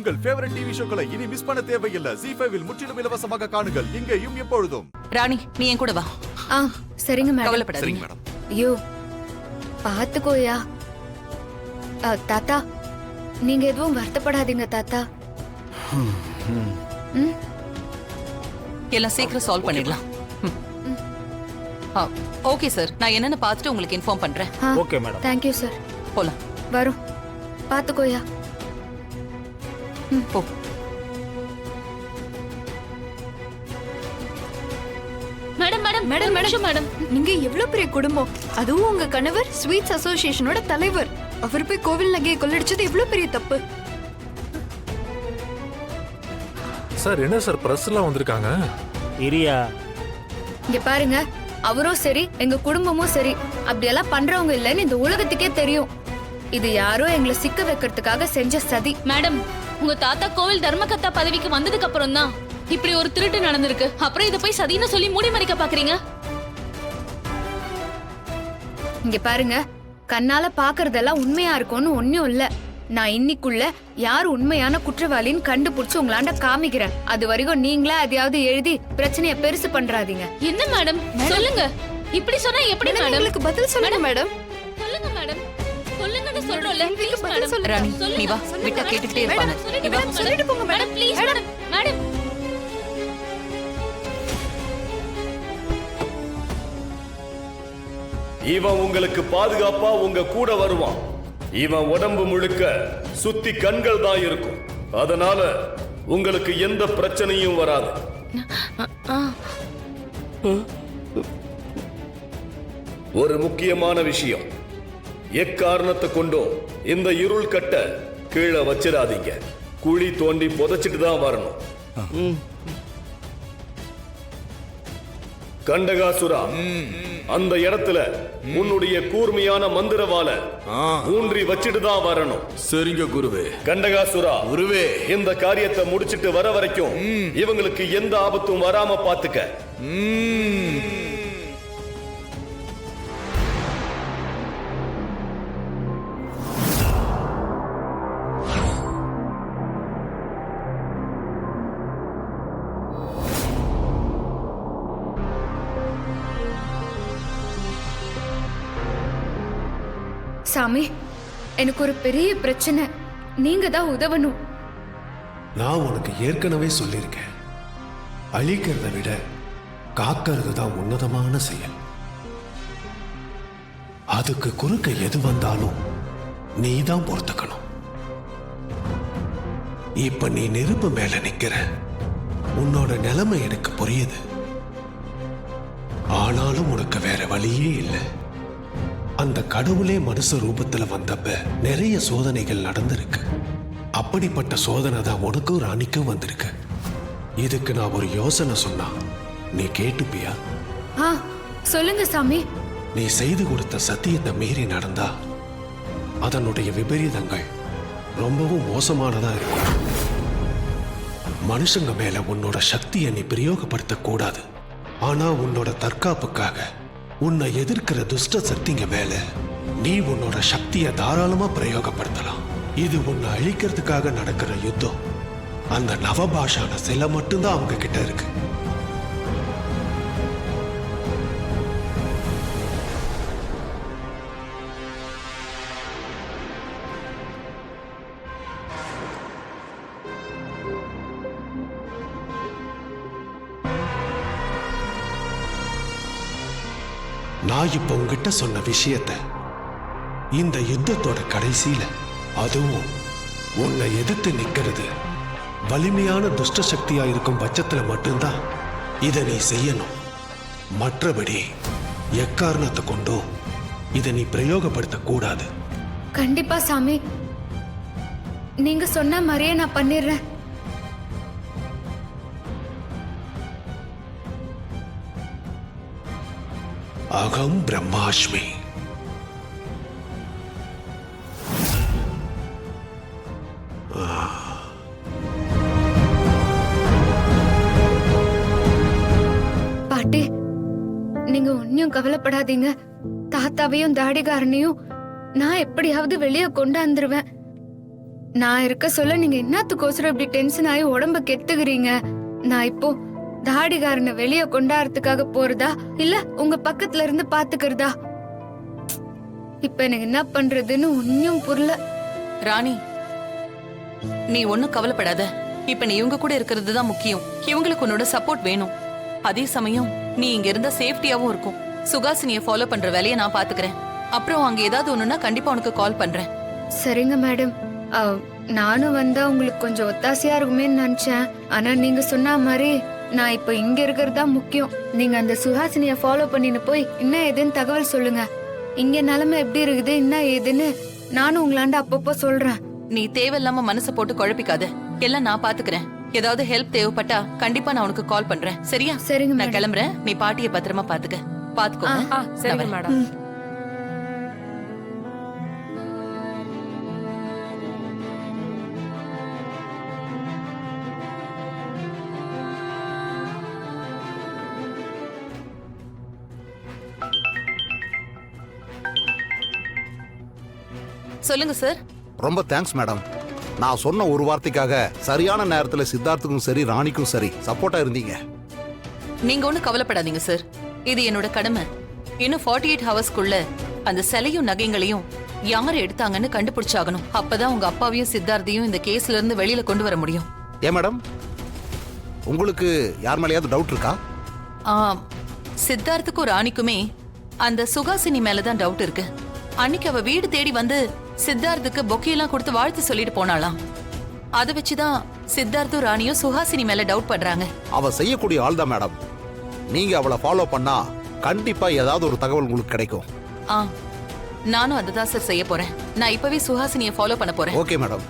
உங்கள் favourite TV ஷோக்களை இனி miss பண்ண தேவையில்லை. ZEE5 இல் முற்றிலும் இலவசமாக காணுங்கள். இங்கேயும் எப்பொழுதும். ராணி, நீ என் கூட வா. சரிங்க மேடம். கவலைப்படாதீங்க. சரிங்க மேடம். ஐயோ பாத்துக்கோயா. தாத்தா, நீங்க எதுவும் வருத்தப்படாதீங்க தாத்தா. எல்லாம் சீக்கிரம் சால்வ் பண்ணிடலாம். ஓகே சார், நான் என்னன்னு பார்த்துட்டு உங்களுக்கு இன்ஃபார்ம் பண்றேன். Okay madam. Thank you sir. போலாம். வரும். பாத்துக்கோயா. போ. Madam madam madam madam madam, நீங்க எவ்வளவு பெரிய குடும்பம். அதுவும் உங்க கணவர் ஸ்வீட்ஸ் அசோசியேஷனோட தலைவர். அவர் போய் கோவில் நகையை கொள்ளடிச்சது எவ்வளவு பெரிய தப்பு. சார் என்ன சார் பிரஸ் எல்லாம் வந்திருக்காங்க? இரியா, இங்க பாருங்க, அவரும் சரி எங்க குடும்பமும் சரி அப்படியெல்லாம் பண்றவங்க இல்லைன்னு இந்த உலகத்துக்கே தெரியும். இது யாரோ எங்களை சிக்க வைக்கிறதுக்காக செஞ்ச சதி. மேடம், உங்க தாத்தா கோவில் தர்மகர்த்தா பதவிக்கு வந்ததுக்கு அப்புறம் தான் இப்படி ஒரு திருட்டு நடந்திருக்கு. அப்புறம் இத போய் சதின்னு சொல்லி மூடி மறைக்க பாக்குறீங்க. இங்க பாருங்க, கண்ணால பாக்குறதெல்லாம் உண்மையா இருக்கும்னு ஒன்னும் இல்ல. நான் இன்னைக்குள்ள யார் உண்மையான குற்றவாளின்னு கண்டுபிடிச்சு உங்களாண்ட காமிக்கிறேன். அது வரைக்கும் நீங்களா எதையாவது எழுதி பிரச்சனைய பெருசு பண்றாதீங்க. என்ன மேடம் சொல்லுங்க. இப்படி சொன்னா எப்படி மேடம்? உங்களுக்கு பதில் சொல்லுங்க மேடம். சொல்லுங்க மேடம், சொல்லுங்கன்னு சொல்றோம்ல. ப்ளீஸ் பதில் மேடம். சொல்லுங்க. ராணி, நீ வா. விட்டா கேட்டுக்கிட்டே இருப்பாங்க. நீ வா. சொல்லிட்டு போங்க மேடம். Please madam. மேடம், இவன் உங்களுக்கு பாதுகாப்பா உங்க கூட வருவான். இவன் உடம்பு முழுக்க சுத்தி கண்கள் தான் இருக்கும். அதனால உங்களுக்கு எந்த பிரச்சனையும் வராது. ஒரு முக்கியமான விஷயம், எக்காரணத்தை கொண்டோ இந்த இருள் கட்ட கீழே வச்சிடாதீங்க. குழி தோண்டி புதைச்சிட்டு தான் வரணும். கண்டகாசுரா, அந்த இடத்துல உன்னுடைய கூர்மையான மந்திரவால ஊன்றி வச்சிட்டு தான் வரணும். சரிங்க குருவே. கண்டகாசுரா, குருவே, இந்த காரியத்தை முடிச்சிட்டு வர வரைக்கும் இவங்களுக்கு எந்த ஆபத்தும் வராம பாத்துக்க. சாமி, எனக்கு ஒரு பெரிய பிரச்சனை. நீங்க தான் உதவணும். நான் உனக்கு ஏற்கனவே சொல்லியிருக்கேன், அழிக்கிறத விட காக்கிறது தான் உன்னதமான செயல். அதுக்கு குறுக்க எது வந்தாலும் நீ தான் பொறுத்துக்கணும். இப்ப நீ நெருப்பு மேல நிக்கிற. உன்னோட நிலைமை எனக்கு புரியுது. ஆனாலும் உனக்கு வேற வழியே இல்லை. அந்த கடவுளே மனுஷ ரூபத்துல வந்தப்ப நிறைய சோதனைகள் நடந்திருக்கு. அப்படிப்பட்ட சோதனை தான் உனக்கும் ராணிக்கும் வந்திருக்கு. இதுக்கு நான் ஒரு யோசனை சொன்னா நீ கேட்டுப்பியா? சொல்லுங்க சாமி. நீ செய்து கொடுத்த சத்தியத்தை மீறி நடந்தா அதனுடைய விபரீதங்கள் ரொம்பவும் மோசமானதா இருக்கும். மனுஷங்க மேல உன்னோட சக்தியை நீ பிரயோகப்படுத்த கூடாது. ஆனா உன்னோட தற்காப்புக்காக உன்னை எதிர்க்கிற துஷ்ட சக்திங்க மேல நீ உன்னோட சக்தியை தாராளமா பிரயோகப்படுத்தலாம். இது உன்னை அழிக்கிறதுக்காக நடக்கிற யுத்தம். அந்த நவபாஷான சிலை மட்டும்தான் அவங்க கிட்ட இருக்கு. நான் இப்ப உங்ககிட்ட சொன்ன விஷயத்தை இந்த யுத்தத்தோட கடைசியில, அதுவும் உன்னை எதிர்த்து நிக்கிறது வலிமையான துஷ்ட சக்தியா இருக்கும் பட்சத்துல மட்டும்தான் இதை நீ செய்யணும். மற்றபடி எக்காரணத்தை கொண்டோ இதை நீ பிரயோகப்படுத்த கூடாது. கண்டிப்பா சாமி, நீங்க சொன்ன மாதிரியே நான் பண்ணிடுறேன். அகம் பிரம்மாஸ்மி. பாட்டி, நீங்க ஒன்னும் கவலைப்படாதீங்க. தாத்தாவையும் தாடிகாரனையும் நான் எப்படியாவது வெளியே கொண்டாந்துருவேன். நான் இருக்க சொல்ல நீங்க என்னத்துக்கோசரம் இப்படி டென்ஷன் ஆகி உடம்ப கெடுத்துக்கிறீங்க? நான் இப்போ தாடிகாரனை வெளியே கொண்டாடுறதுக்காக போறதா இல்ல உங்க பக்கத்துல இருந்து பாத்துக்கிறதா? இப்ப எனக்கு என்ன பண்றதுன்னு ஒன்னும் புரியல. ராணி, நீ ஒண்ணும் கவலைப்படாத. இப்ப நீ இவங்க கூட இருக்கிறது தான் முக்கியம். இவங்களுக்கு உன்னோட சப்போர்ட் வேணும். அதே சமயம் நீ இங்க இருந்தா சேஃப்டியாவும் இருக்கும். சுகாசினிய ஃபாலோ பண்ற வேலையை நான் பாத்துக்கிறேன். அப்புறம் அங்க ஏதாவது ஒண்ணுன்னா கண்டிப்பா உனக்கு கால் பண்றேன். சரிங்க மேடம். நானும் வந்தா உங்களுக்கு கொஞ்சம் ஒத்தாசையா இருக்குமேன்னு நினைச்சேன். ஆனா நீங்க சொன்ன மாதிரி நான் இப்ப இங்க இருக்கிறதா முக்கியம். நீங்க அந்த சுஹாசினிய ஃபாலோ பண்ணின்னு போய் என்ன ஏதுன்னு தகவல் சொல்லுங்க. இங்க நிலைமை எப்படி இருக்குது என்ன ஏதுன்னு நானும் உங்களாண்ட அப்பப்போ சொல்றேன். நீ தேவையில்லாம மனசை போட்டு குழப்பிக்காத. எல்லாம் நான் பாத்துக்கிறேன். ஏதாவது ஹெல்ப் தேவைப்பட்டா கண்டிப்பா நான் உனக்கு கால் பண்றேன். சரியா? சரிங்க நான் மேடம். கிளம்புறேன். நீ பாட்டிய பத்திரமா பாத்துக்க. பாத்துக்கோ. சரிங்க மேடம். சொல்லுங்க சார். ரொம்ப தேங்க்ஸ் மேடம். நான் சொன்ன ஒரு வார்த்தைக்காக சரியான நேரத்துல சித்தார்த்துக்கும் சரி ராணிக்கும் சரி சப்போர்ட்டா இருந்தீங்க. நீங்க ஒண்ணும் கவலைப்படாதீங்க சார். இது என்னோட கடமை. இன்னும் 48 ஹவர்ஸ்க்குள்ள அந்த சிலையும் நகைங்களையும் யார் எடுத்தாங்கன்னு கண்டுபிடிச்சாகணும். அப்பதான் உங்க அப்பாவையும் சித்தார்த்தையும் இந்த கேஸ்ல இருந்து வெளியில கொண்டு வர முடியும். ஏன் மேடம், உங்களுக்கு யார் மேலேயாவது டவுட் இருக்கா? சித்தார்த்துக்கும் ராணிக்குமே அந்த சுகாசினி மேலதான் டவுட் இருக்கு. அன்னைக்கு அவ வீடு தேடி வந்து சித்தார்த்துக்கு பொக்கையெல்லாம் கொடுத்து வாழ்த்து சொல்லிட்டு போனாளாம். அதை வச்சுதான் சித்தார்த்தும் ராணியும் சுஹாசினி மேல டவுட் பண்றாங்க. அவ செய்யக்கூடிய ஆள் தான் மேடம். நீங்க அவளை ஃபாலோ பண்ணா கண்டிப்பா ஏதாவது ஒரு தகவல் உங்களுக்கு கிடைக்கும். நானும் அதுதான் சார் செய்ய போறேன். நான் இப்பவே சுஹாசினியை ஃபாலோ பண்ண போறேன். Okay madam.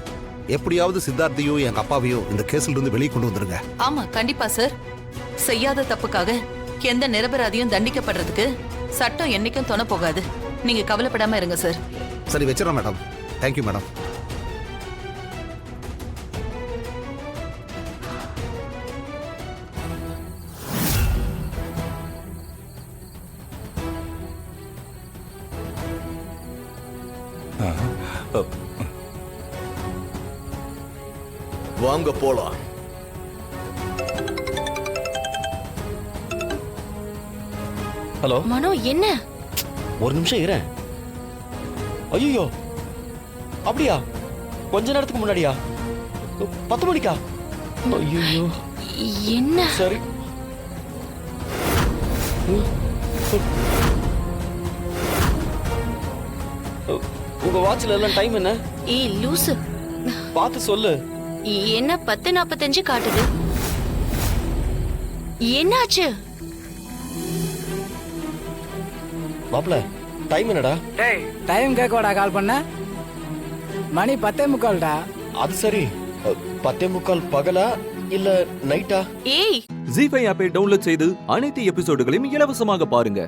எப்படியாவது சித்தார்த்தையும் எங்க அப்பாவையும் இந்த கேஸ்ல இருந்து வெளியே கொண்டு வந்துருங்க. ஆமா, கண்டிப்பா சார். செய்யாத தப்புக்காக எந்த நிரபராதியும் தண்டிக்கப்படுறதுக்கு சட்டம் என்னைக்கும் துணை போகாது. நீங்க கவலைப்படாம இருங்க சார். சரி, வச்சிடறேன் மேடம். Thank you madam. வாங்க போலாம். ஹலோ மனோ, என்ன? ஒரு நிமிஷம் இரு. ஐயோ, அப்படியா? கொஞ்ச நேரத்துக்கு முன்னாடியா? 10 மணிக்கா? ஐயோ, என்ன? சரி. உங்க வாட்ச்ல எல்லாம் டைம் என்ன? ஏய் லூசு, பார்த்து சொல்லு. என்ன 10:45 காட்டுது? என்னாச்சு? மாப்ள, டைம் என்னடா? டேய், டைம் கேட்கவாடா கால் பண்ண? மணி 10:45டா. அது சரி, 10:45 பகலா இல்ல நைட்டா? ஏய், ஜீ5 ஆப்பை டவுன்லோட் செய்து அனைத்து எபிசோடுகளையும் இலவசமாக பாருங்க.